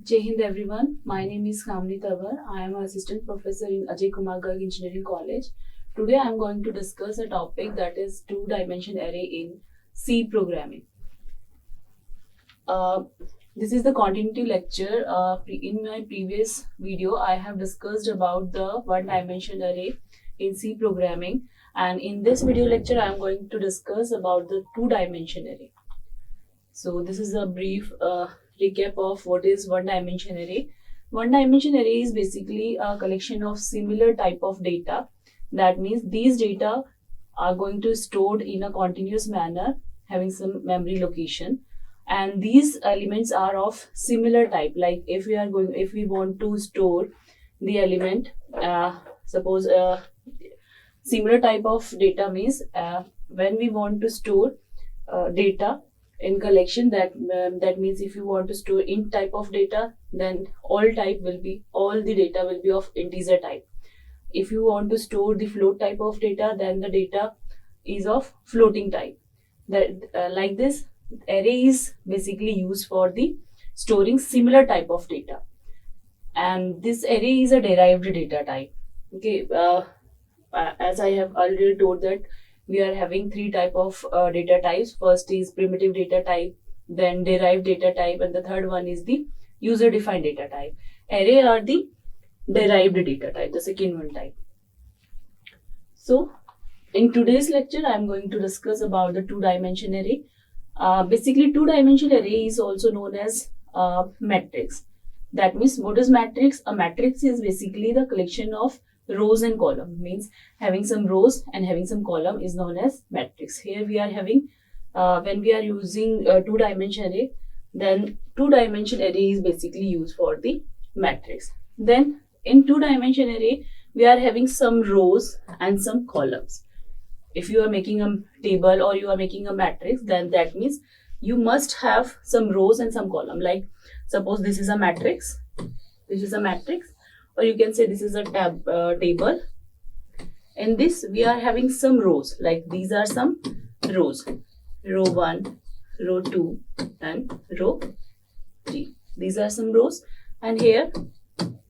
Jai Hind everyone. My name is Kamini. I am an assistant professor in AKGEC Engineering College. Today I am going to discuss a topic that is two-dimension array in C programming. This is the continuity lecture. In my previous video, I have discussed about the one-dimension array in C programming, and in this video lecture, I am going to discuss about the two-dimension array. So this is a brief recap of what is one-dimension array. One-dimension array is basically a collection of similar type of data. That means these data are going to stored in a continuous manner, having some memory location. And these elements are of similar type. Like if we want to store the element, suppose similar type of data means when we want to store data in collection, that means if you want to store int type of data, then all the data will be of integer type. If you want to store the float type of data, then the data is of floating type. Like this, array is basically used for the storing similar type of data, and this array is a derived data type. Okay, as I have already told that we are having three type of data types. First is primitive data type, then derived data type, and the third one is the user defined data type. Array are the derived data type, the second one type. So in today's lecture, I am going to discuss about the two-dimension array. Basically, two-dimension array is also known as matrix. That means, what is matrix? A matrix is basically the collection of rows and column. Means having some rows and having some column is known as matrix. Here we are having, when we are using two-dimension array, then two-dimension array is basically used for the matrix. Then in two-dimension array, we are having some rows and some columns. If you are making a table or you are making a matrix, then that means you must have some rows and some column. Like suppose this is a matrix, or you can say this is a table. In this, we are having some rows, like these are some rows, row 1, row 2 and row 3. These are some rows, and here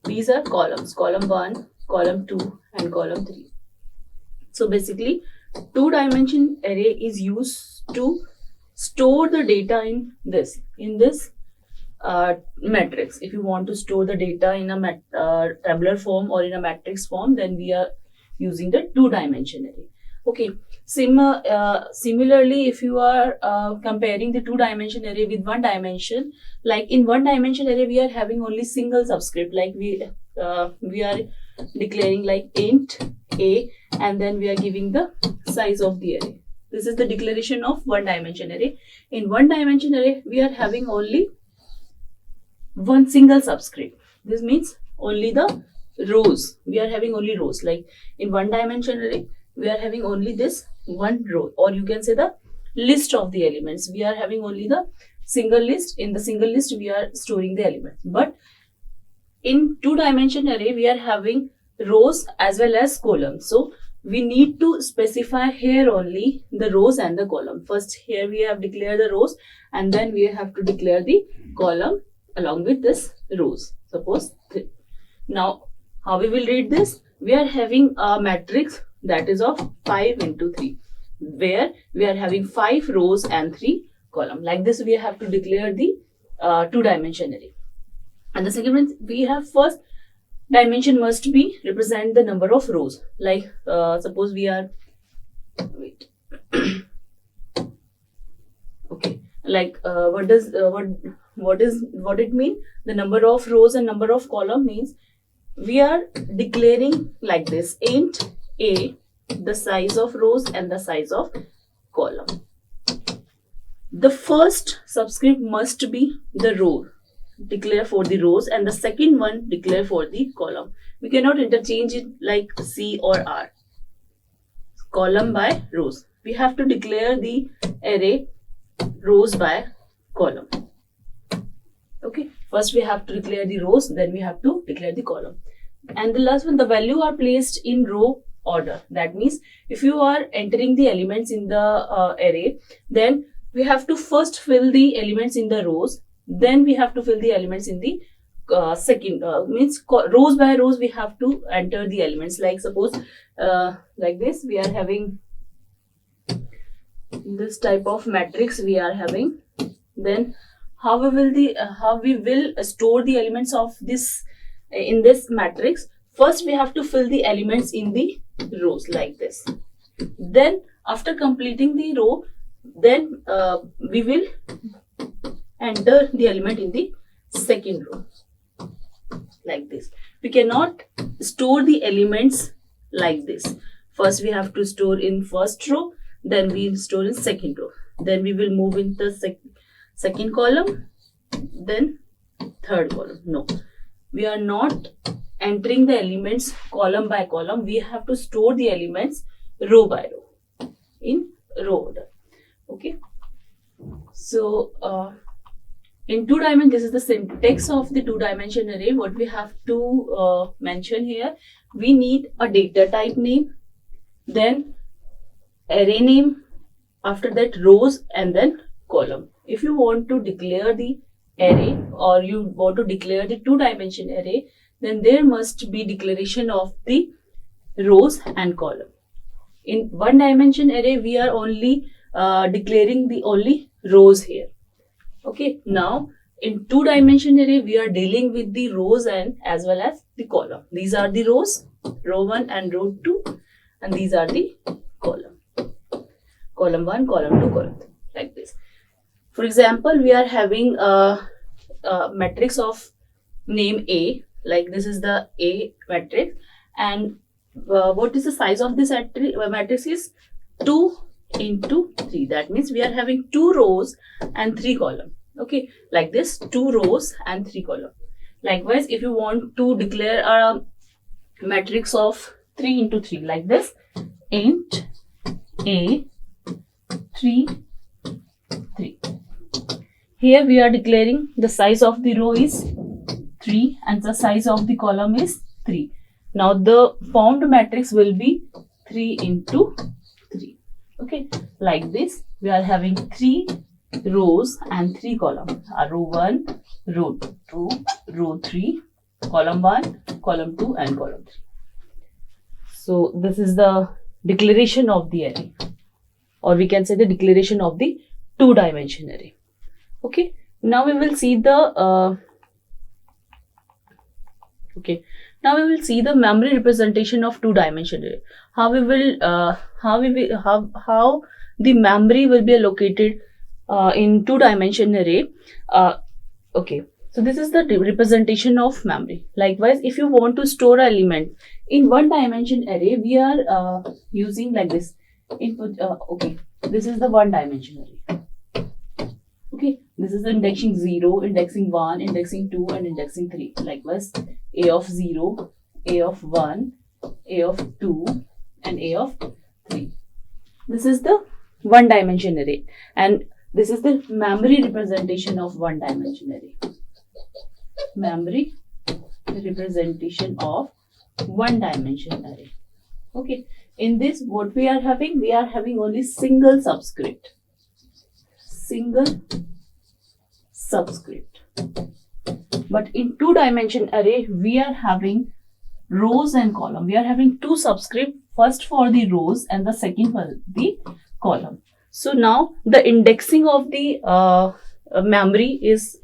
these are columns, column 1, column 2 and column 3. So basically, two-dimension array is used to store the data in this matrix. If you want to store the data in a tabular form or in a matrix form, then we are using the two-dimension array. Okay. Similarly, if you are comparing the two-dimension array with one dimension, like in one-dimension array, we are having only single subscript. Like we are declaring like int a, and then we are giving the size of the array. This is the declaration of one-dimension array. In one-dimension array, we are having only one single subscript. This means only the rows. We are having only rows. Like in one-dimension array, we are having only this one row, or you can say the list of the elements. We are having only the single list. In the single list, we are storing the elements. But in two-dimension array, we are having rows as well as columns. So we need to specify here only the rows and the column. First, here we have declared the rows, and then we have to declare the column along with this rows. Suppose 3. Now, how we will read this? We are having a matrix that is of 5 into 3, where we are having 5 rows and 3 columns. Like this, we have to declare the two-dimension array. And the second one, we have first dimension must be represent the number of rows. Like suppose we are okay. Like what it mean? The number of rows and number of column means we are declaring like this: int a, the size of rows and the size of column. The first subscript must be the row, declare for the rows, and the second one declare for the column. We cannot interchange it like C or R. Column by rows. We have to declare the array rows by column. Okay. First we have to declare the rows, then we have to declare the column. And the last one, the value are placed in row order. That means if you are entering the elements in the array, then we have to first fill the elements in the rows, then we have to fill the elements in the second, means rows by rows we have to enter the elements. Like suppose like this, we are having this type of matrix we are having. Then how we will store the elements of this in this matrix? First we have to fill the elements in the rows like this. Then after completing the row, then we will enter the element in the second row like this. We cannot store the elements like this. First we have to store in first row, then we will store in second row, then we will move in the second column, then third column. No, we are not entering the elements column by column. We have to store the elements row by row in row order. Okay, so in 2 dimension, this is the syntax of the 2-dimension array. What we have to mention here, we need a data type name, then array name, after that rows, and then column. If you want to declare the array or you want to declare the 2-dimension array, then there must be declaration of the rows and column. In 1-dimension array, we are only declaring the only rows here. Okay, now in 2-dimension array, we are dealing with the rows and as well as the column. These are the rows, row 1 and row 2, and these are the column. Column 1, column 2, column 3, like this. For example, we are having a matrix of name A, like this is the A matrix, and what is the size of this matrix is 2 into 3. That means we are having 2 rows and 3 columns. Okay, like this, 2 rows and 3 columns. Likewise, if you want to declare a matrix of 3 into 3, like this, int A 3 3. Here we are declaring the size of the row is 3 and the size of the column is 3. Now the formed matrix will be 3 into 3. Okay, like this, we are having 3 rows and 3 columns. Row 1, row 2, row 3, column 1, column 2, and column 3. So this is the declaration of the array, or we can say the declaration of the 2-dimension array. Okay, now we will see the now we will see the memory representation of 2-dimension array. How the memory will be allocated in 2-dimension array. Okay, so this is the representation of memory. Likewise, if you want to store an element in 1-dimension array, we are using like this input. Okay, this is the 1-dimension array. Okay, this is the indexing 0, indexing 1, indexing 2, and indexing 3. Likewise, A of 0, A of 1, A of 2, and A of 3. This is the 1-dimension array, and this is the memory representation of 1-dimension array. Memory representation of 1-dimension array. Okay, in this, what we are having only single subscript. But in 2-dimension array, we are having rows and column. We are having 2 subscript, first for the rows and the second for the column. So now the indexing of the memory is,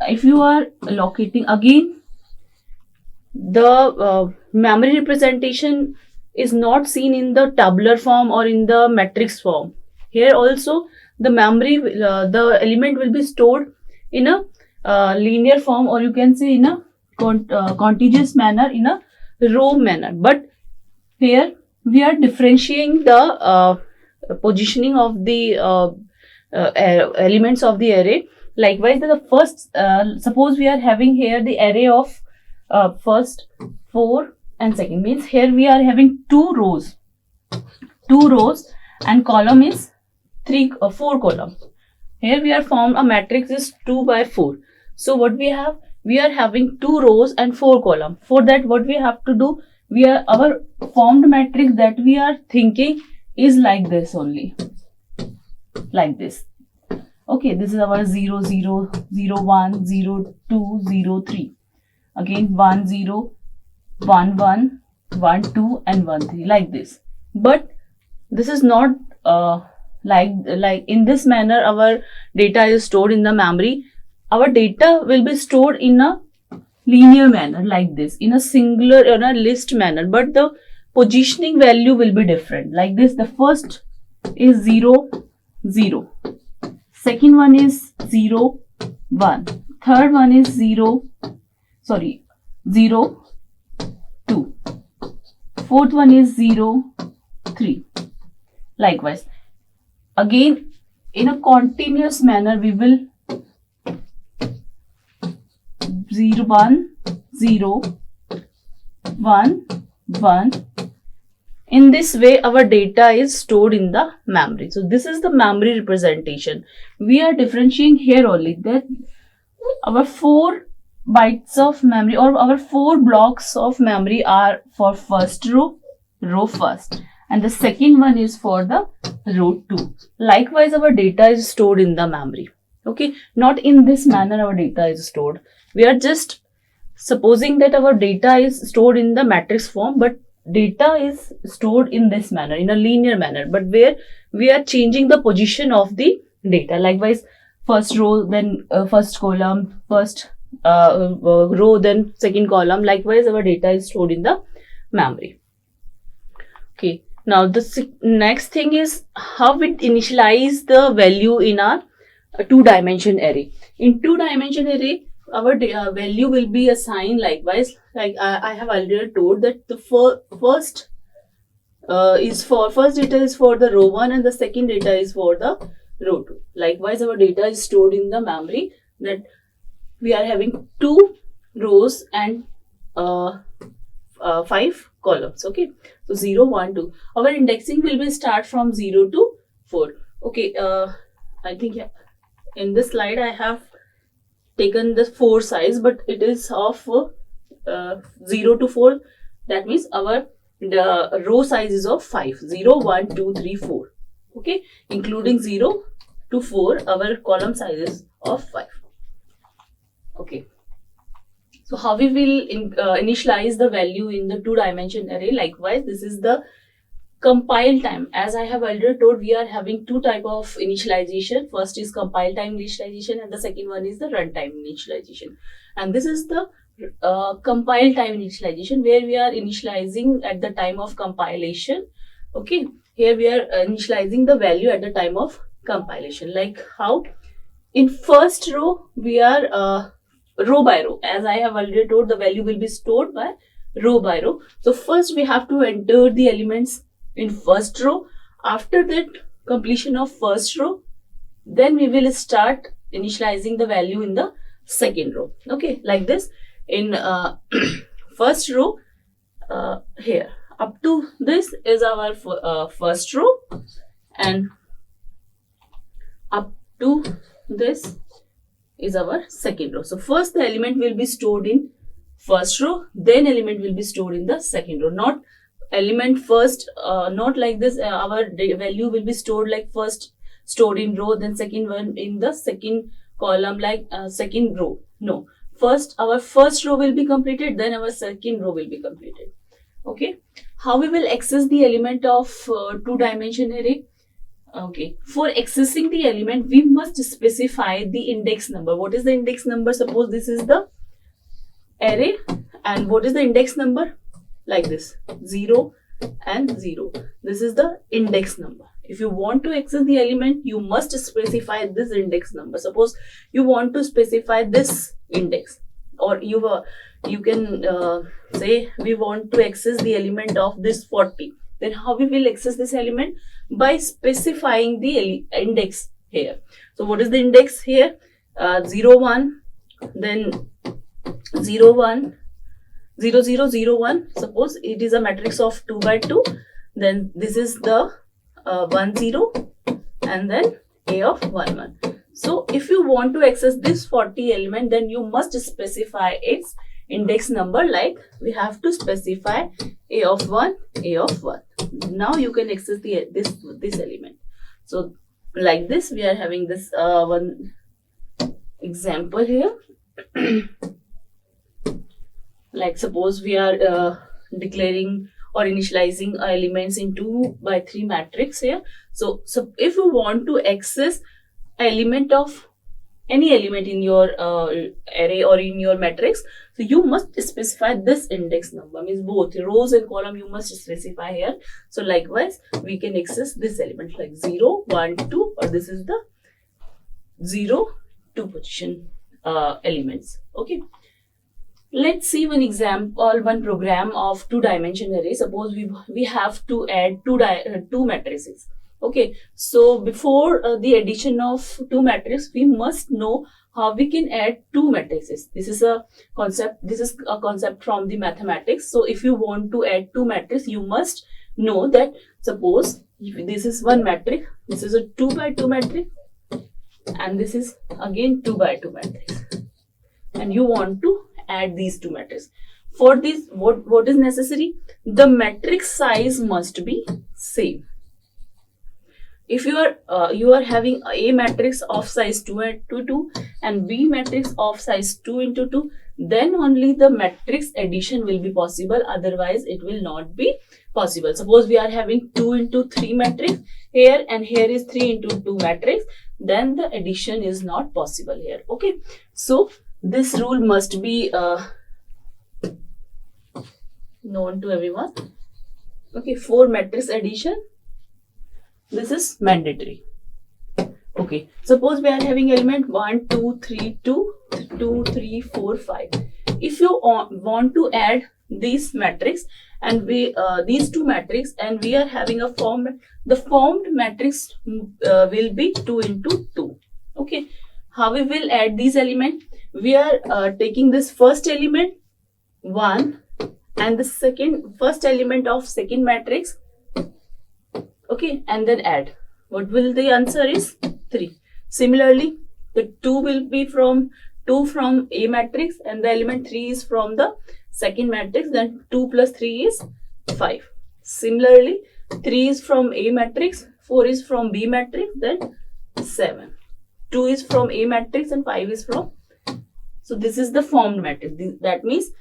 if you are locating again, the memory representation is not seen in the tabular form or in the matrix form. Here also the memory, the element will be stored in a linear form, or you can say in a contiguous manner, in a row manner. But here we are differentiating the positioning of the elements of the array. Likewise, the first, suppose we are having here the array of first, 4 and second, means here we are having 2 rows and column is 4 column. Here we are formed a matrix is 2 by 4. So what we have, we are having 2 rows and 4 column. For that, what we have to do, our formed matrix that we are thinking is like this only, like this. Okay, this is our 0 0 0 1 0 2 0 3. Again 1 0 1 1 1 2 and 1 3, like this. But this is not like in this manner our data is stored in the memory. Our data will be stored in a linear manner, like this, in a singular, in a list manner, but the positioning value will be different, like this. The first is 0 0, second one is 0 1, third one is 0 2, fourth one is 0 3. Likewise, again in a continuous manner we will 0 1 0 1 1. In this way our data is stored in the memory. So this is the memory representation. We are differentiating here only that our 4 bytes of memory or our 4 blocks of memory are for first row first, and the second one is for the row 2. Likewise, our data is stored in the memory. Okay, not in this manner our data is stored. We are just supposing that our data is stored in the matrix form, but data is stored in this manner, in a linear manner, but where we are changing the position of the data. Likewise, first row, then first column, first row, then second column. Likewise, our data is stored in the memory. Okay, now the next thing is how we initialize the value in our two-dimension array. In two-dimension array, our value will be assigned likewise, like I have already told that the first data is for the row 1 and the second data is for the row 2. Likewise, our data is stored in the memory, that we are having 2 rows and 5 columns. Okay, so 0 1 2. Our indexing will be start from 0 to 4. Okay, I think in this slide I have taken the 4 size, but it is of 0 to 4. That means our the row size is of 5. 0 1 2 3 4. Okay, including 0 to 4, our column size is of 5. Okay, so how we will initialize the value in the two-dimension array? Likewise, this is the compile time. As I have already told, we are having 2 type of initialization. First is compile time initialization and the second one is the runtime initialization. And this is the compile time initialization, where we are initializing at the time of compilation. Okay, here we are initializing the value at the time of compilation. Like how? In first row we are row by row. As I have already told, the value will be stored by row by row. So first we have to enter the elements in first row. After that completion of first row, then we will start initializing the value in the second row. Okay, like this. In first row, here up to this is our first row, and up to this is our second row. So first the element will be stored in first row, then element will be stored in the second row. Not element first, not like this. Our value will be stored like first stored in row, then second one in the second column, like second row. No, first our first row will be completed, then our second row will be completed. Okay, how we will access the element of two-dimension array? Okay, for accessing the element, we must specify the index number. What is the index number? Suppose this is the array, and what is the index number? Like this, 0 and 0. This is the index number. If you want to access the element, you must specify this index number. Suppose you want to specify this index, or you can say we want to access the element of this 40. Then how we will access this element? By specifying the index here. So what is the index here? 0 1, then 0 1, 0 0 0 1. Suppose it is a matrix of 2 by 2. Then this is the 1 0, and then A of 1 1. So if you want to access this 40 element, then you must specify its index number. Like we have to specify A of 1, A of 1. Now you can access this element. So like this. We are having this one example here. Like suppose we are declaring or initializing elements in 2 by 3 matrix here. So if you want to access element of any element in your array or in your matrix, so you must specify this index number, means both rows and column you must specify here. So likewise we can access this element like 0, 1, 2, or this is the 0, 2 position elements. Okay, let's see one example, one program of 2-dimensional array. Suppose we have to add two matrices. Okay, so before the addition of 2 matrices, we must know how we can add 2 matrices. This is a concept from the mathematics. So if you want to add 2 matrices, you must know that suppose if this is one matrix, this is a 2 by 2 matrix, and this is again 2 by 2 matrix, and you want to add these 2 matrices. For this, what is necessary? The matrix size must be same. If you are having A matrix of size 2 into 2 and B matrix of size 2 into 2, then only the matrix addition will be possible. Otherwise, it will not be possible. Suppose we are having 2 into 3 matrix here, and here is 3 into 2 matrix, then the addition is not possible here. Okay, so this rule must be known to everyone. Okay, for matrix addition, this is mandatory. Okay, suppose we are having element 1, 2, 3, 2, 2, 3, 4, 5. If you want to add these matrix and these 2 matrix, and we are having a form, the formed matrix will be 2 into 2. Okay, how we will add these elements? We are taking this first element 1 and the first element of second matrix. Okay, and then add. What will the answer is? 3. Similarly, the 2 will be from A matrix, and the element 3 is from the second matrix. Then 2 plus 3 is 5. Similarly, 3 is from A matrix, 4 is from B matrix, then 7. 2 is from A matrix and 5 is from. So this is the formed matrix. That means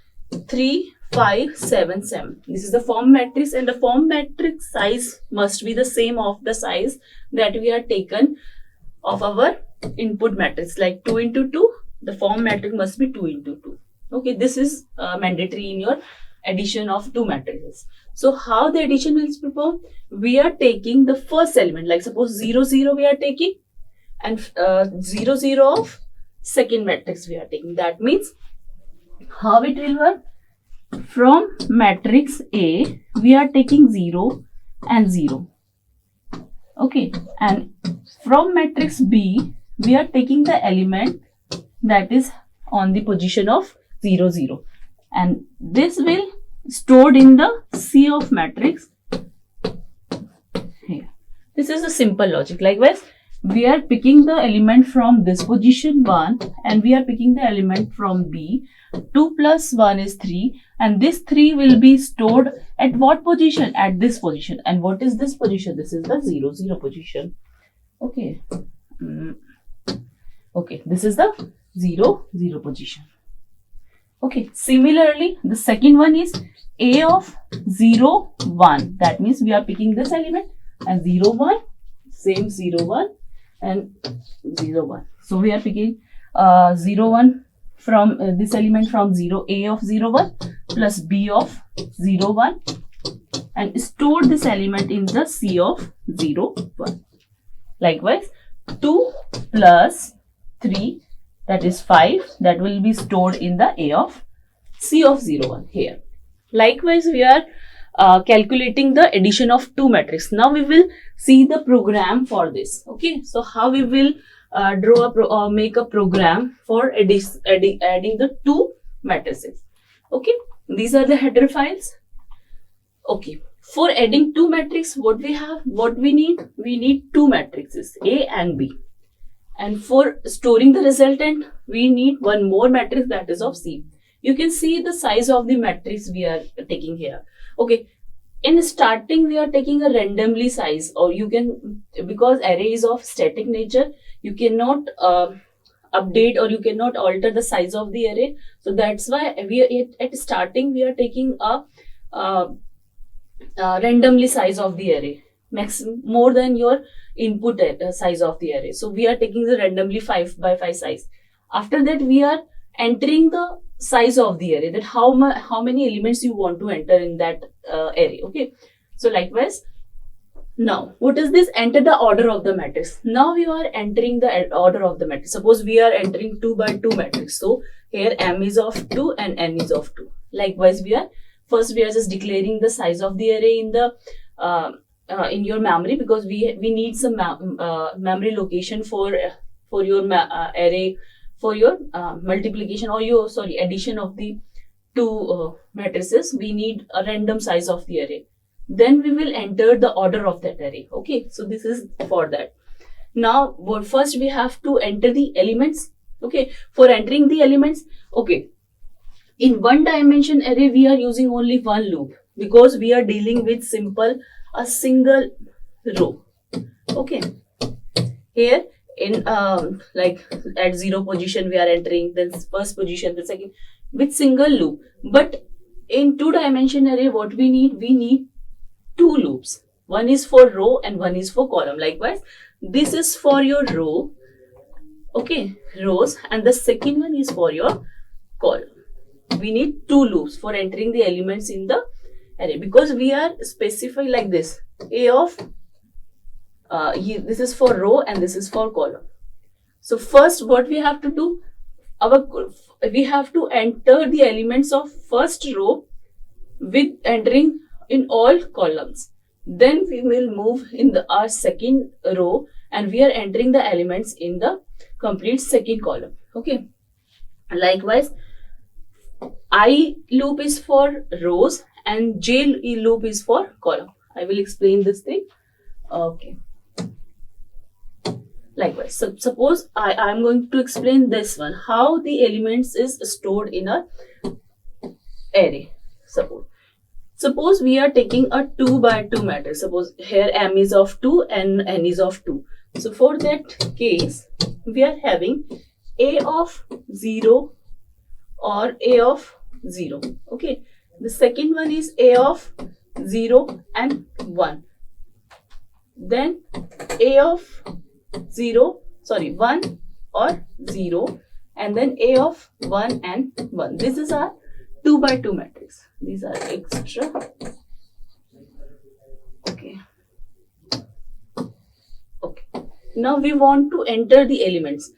3, 5, 7, 7. This is the form matrix, and the form matrix size must be the same of the size that we are taken of our input matrix, like 2 into 2. The form matrix must be 2 into 2. Okay, this is mandatory in your addition of 2 matrices. So how the addition will be performed? We are taking the first element, like suppose 0, 0 we are taking, and 0, 0 of second matrix we are taking. That means how it will work? From matrix A, we are taking 0 and 0. Okay, and from matrix B, we are taking the element that is on the position of 0, 0. And this will stored in the C of matrix here. This is a simple logic. Likewise, we are picking the element from this position 1 and we are picking the element from B. 2 plus 1 is 3, and this 3 will be stored at what position? At this position. And what is this position? This is the 0, 0 position. Okay. Okay, this is the 0, 0 position. Okay, similarly, the second one is A of 0, 1. That means we are picking this element, and 0, 1, same 0, 1 and 0, 1. So we are picking 0, 1 from this element from 0, A of 0, 1 plus B of 0, 1, and store this element in the C of 0, 1. Likewise, 2 plus 3, that is 5, that will be stored in the A of C of 0, 1 here. Likewise, we are calculating the addition of 2 matrices. Now we will see the program for this. Okay, so how we will make a program for adding the 2 matrices. Okay, these are the header files. Okay, for adding 2 matrices, what we need? We need 2 matrices, A and B. And for storing the resultant, we need one more matrix, that is of C. You can see the size of the matrix we are taking here. Okay, in starting we are taking a randomly size, or you can, because array is of static nature, you cannot update or you cannot alter the size of the array. So that's why we are at starting we are taking a randomly size of the array, maximum more than your input size of the array. So we are taking the randomly 5 by 5 size. After that we are entering the size of the array, that how many elements you want to enter in that array. Okay, so likewise, now what is this? Enter the order of the matrix. Now we are entering the order of the matrix. Suppose we are entering 2 by 2 matrix, so here m is of 2 and n is of 2. Likewise, we are just declaring the size of the array in the in your memory, because we need some memory location for your array, for your multiplication or your addition of the two matrices. We need a random size of the array. Then we will enter the order of that array. Okay, so this is for that. Now, first we have to enter the elements. Okay, for entering the elements, okay, in one dimension array we are using only one loop, because we are dealing with a single row. Okay, here in like at 0 position we are entering, then first position, the second, with single loop. But in 2-dimension array, what we need 2 loops. One is for row and one is for column. Likewise, this is for your row, okay, rows, and the second one is for your column. We need 2 loops for entering the elements in the array, because we are specifying like this: a of this is for row and this is for column. So first what we have to do, we have to enter the elements of first row with entering in all columns. Then we will move in our second row and we are entering the elements in the complete second column. Okay, likewise, I loop is for rows and j loop is for column. I will explain this thing. Okay, likewise, so suppose I am going to explain this one, how the elements is stored in a array. Suppose we are taking a 2 by 2 matrix. Suppose here m is of 2 and n is of 2. So for that case, we are having a of 0 or a of 0. Okay, the second one is a of 0 and 1. Then a of 1 or 0, and then a of 1 and 1. This is our 2 by 2 matrix. These are extra. Okay. Now we want to enter the elements.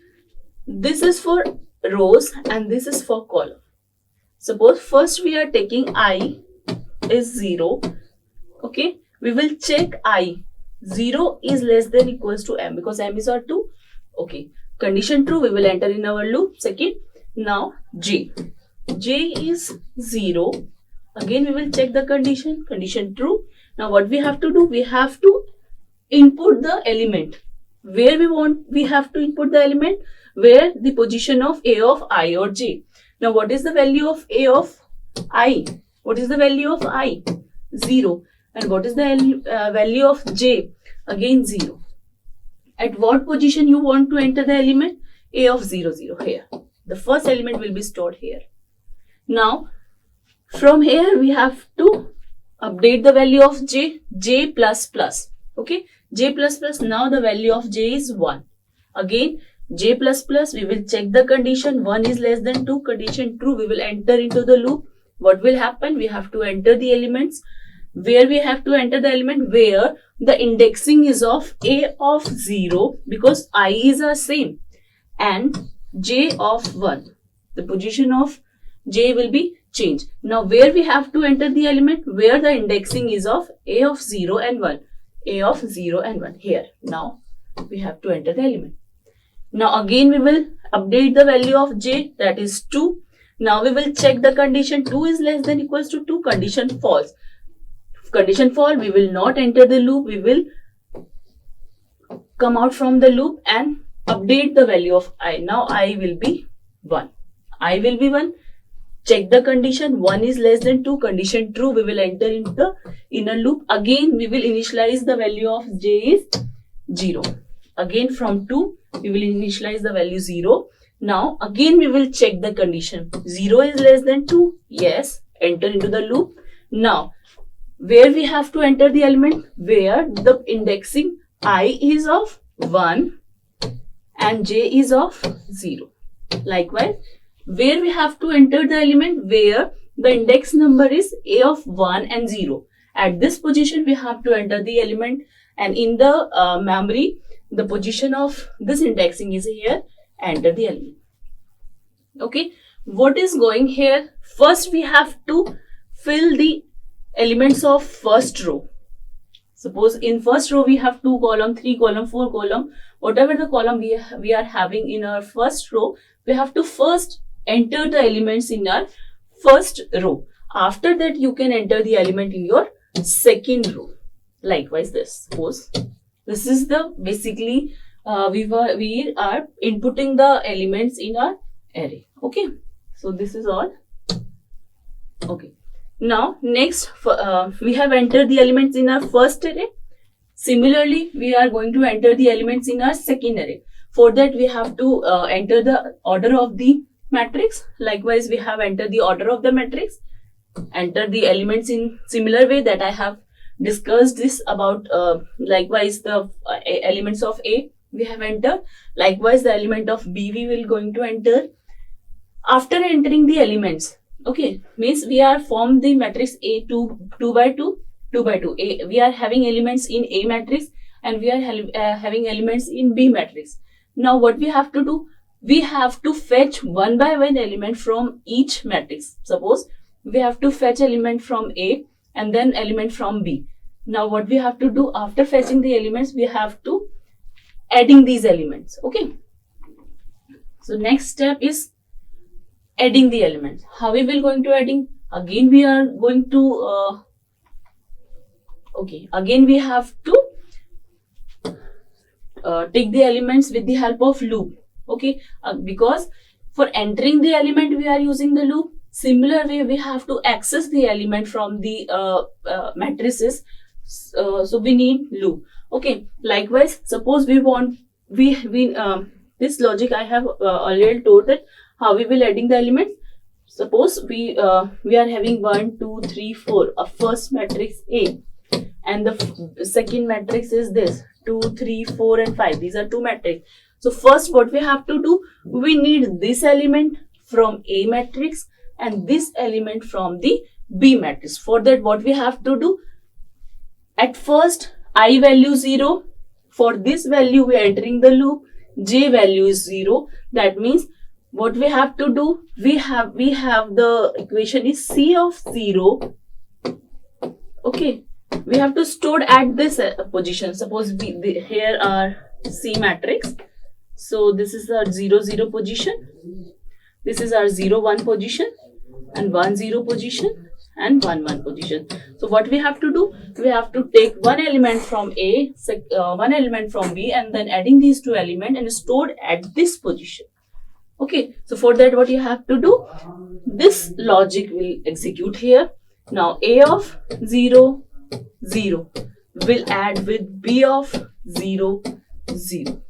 This is for rows and this is for column. Suppose first we are taking I is 0. Okay, we will check I. 0 is less than equals to m, because m is our 2. Okay, condition true, we will enter in our loop. Second, now j is 0. Again we will check the condition true. Now what we have to do, we have to input the element where we have to input the element where the position of a of I or j. Now what is the value of a of I? What is the value of I? 0. And what is the value of j? Again 0. At what position you want to enter the element? A of 0, 0, here. The first element will be stored here. Now from here we have to update the value of j plus plus. Okay, j plus plus. Now the value of j is 1. Again j plus plus, we will check the condition. 1 is less than 2, condition true, we will enter into the loop. What will happen? We have to enter the elements where we have to enter the element where the indexing is of a of 0, because I is the same, and j of 1. The position of j will be changed. Now where we have to enter the element where the indexing is of a of 0 and 1. A of 0 and 1 here. Now we have to enter the element. Now again we will update the value of j, that is 2. Now we will check the condition. 2 is less than equals to 2, condition false. Condition false, we will not enter the loop. We will come out from the loop and update the value of I. Now I will be 1. I will be 1. check the condition 1 is less than 2, condition true, we will enter into the inner loop. Again we will initialize the value of j is 0. Again from 2 we will initialize the value 0. Now again we will check the condition 0 is less than 2, yes, enter into the loop. Now where we have to enter the element, where the indexing I is of 1 and j is of 0. Likewise, where we have to enter the element, where the index number is a of 1 and 0. At this position we have to enter the element, and in the memory the position of this indexing is here, enter the element. Okay, what is going here? First we have to fill the elements of first row. Suppose in first row we have 2 column, 3 column, 4 column, whatever the column we are having in our first row, we have to first enter the elements in our first row. After that you can enter the element in your second row. Likewise this, suppose this is the basically we are inputting the elements in our array. Okay, so this is all. Okay, now next we have entered the elements in our first array. Similarly we are going to enter the elements in our second array. For that we have to enter the order of the matrix. Likewise we have entered the order of the matrix, enter the elements in similar way that I have discussed this about. Likewise the elements of A we have entered, likewise the element of B we will going to enter. After entering the elements, okay, means we are formed the matrix A 2 by 2, 2 by 2. We are having elements in A matrix and we are having elements in B matrix. Now what we have to do, we have to fetch one by one element from each matrix. Suppose we have to fetch element from A and then element from B. Now what we have to do, after fetching the elements, we have to adding these elements. Okay, so next step is adding the elements. How we will going to adding? Again we are going to again we have to take the elements with the help of loop. Okay, because for entering the element we are using the loop. Similar way we have to access the element from the matrices, so we need loop. Okay, likewise suppose we want this logic I have already told that how we will adding the elements. Suppose we are having 1 2 3 4 a first matrix A, and the second matrix is this 2 3 4 and 5. These are two matrices. So first what we have to do, we need this element from A matrix and this element from the B matrix. For that what we have to do, at first I value 0. For this value we are entering the loop. J value is 0. That means what we have to do, we have the equation is C of 0. Okay, we have to store at this position. Suppose here are C matrix. So this is our 0 0 position. This is our 0 1 position and 1 0 position and 1 1 position. So what we have to do, we have to take one element from A, one element from B, and then adding these two elements and stored at this position. Okay, so for that what you have to do, this logic will execute here. Now A of 0 0 will add with B of 0 0.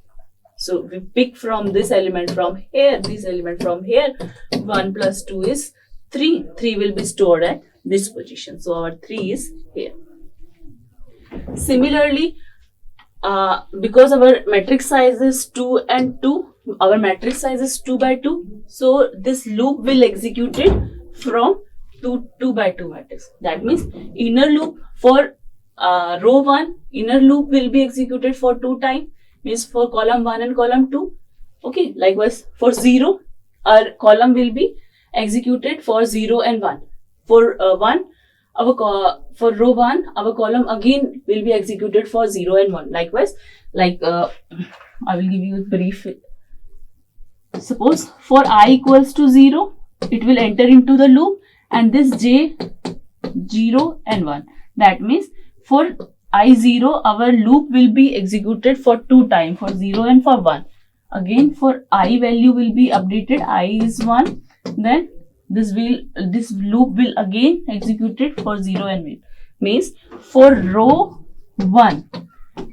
So we pick from this element from here, this element from here. 1 plus 2 is 3. 3 will be stored at this position. So our 3 is here. Similarly, because our matrix size is 2 and 2, our matrix size is 2 by 2. So this loop will execute it from 2 by 2 matrix. That means inner loop for row 1, inner loop will be executed for 2 times. Means for column 1 and column 2. Okay, likewise for 0, our column will be executed for 0 and 1. For for row 1, our column again will be executed for 0 and 1. Likewise, like I will give you a brief. Suppose for I equals to 0, it will enter into the loop, and this j 0 and 1. That means for I0, our loop will be executed for 2 times, for 0 and for 1. Again for I value will be updated. I is 1, then this loop will again execute it for 0 and 1. Means for row 1,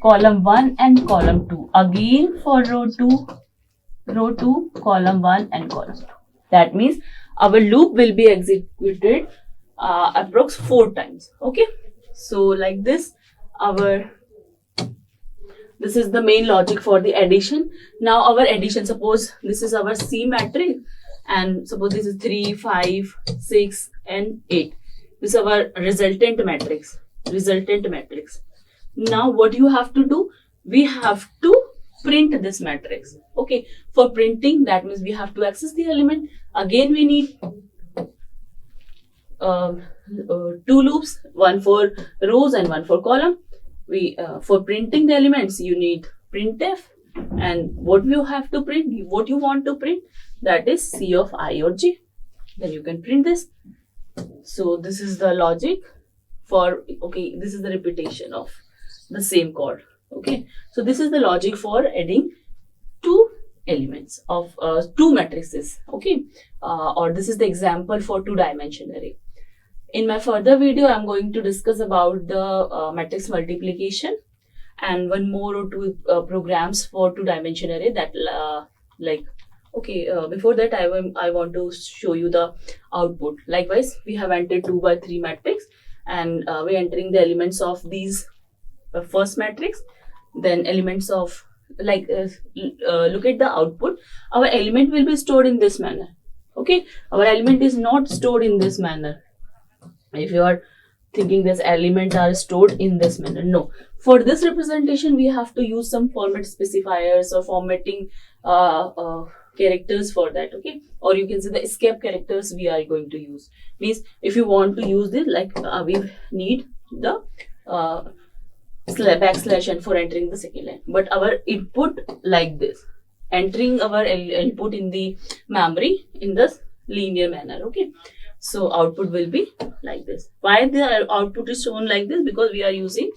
column 1 and column 2. Again for row 2, column 1 and column 2. That means our loop will be executed approx 4 times. Okay. So like this, this is the main logic for the addition. Now our addition, suppose this is our C matrix and suppose this is 3, 5, 6 and 8. This is our resultant matrix. Now what you have to do, we have to print this matrix. Okay, for printing, that means we have to access the element. Again we need 2 loops, one for rows and one for column. For printing the elements, you need printf, and what you have to print, what you want to print, that is C of I or J. Then you can print this. So this is the logic for, okay, this is the repetition of the same code. Okay, so this is the logic for adding 2 elements of 2 matrices. Okay, or this is the example for 2-dimensional array. In my further video, I'm going to discuss about the matrix multiplication and one more or 2 programs for 2-dimensional array that before that I want to show you the output. Likewise, we have entered 2 by 3 matrix and we're entering the elements of these first matrix, then elements of look at the output. Our element will be stored in this manner. Okay, our element is not stored in this manner. If you are thinking this element are stored in this manner, no. For this representation, we have to use some format specifiers or formatting characters for that. Okay, or you can say the escape characters we are going to use. Means if you want to use this, like we need the backslash and for entering the second line, but our input like this, entering our input in the memory in this linear manner. Okay, so output will be like this. Why the output is shown like this? Because we are using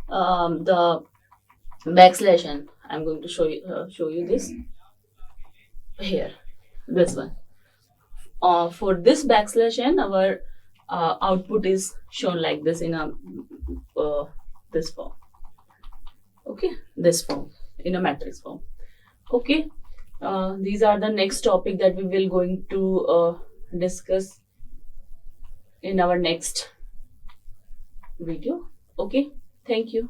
the backslash, and I'm going to show you this here, this one. For this backslash n, our output is shown like this in a this form. Okay, this form, in a matrix form. Okay, these are the next topic that we will going to discuss in our next video. Okay, thank you.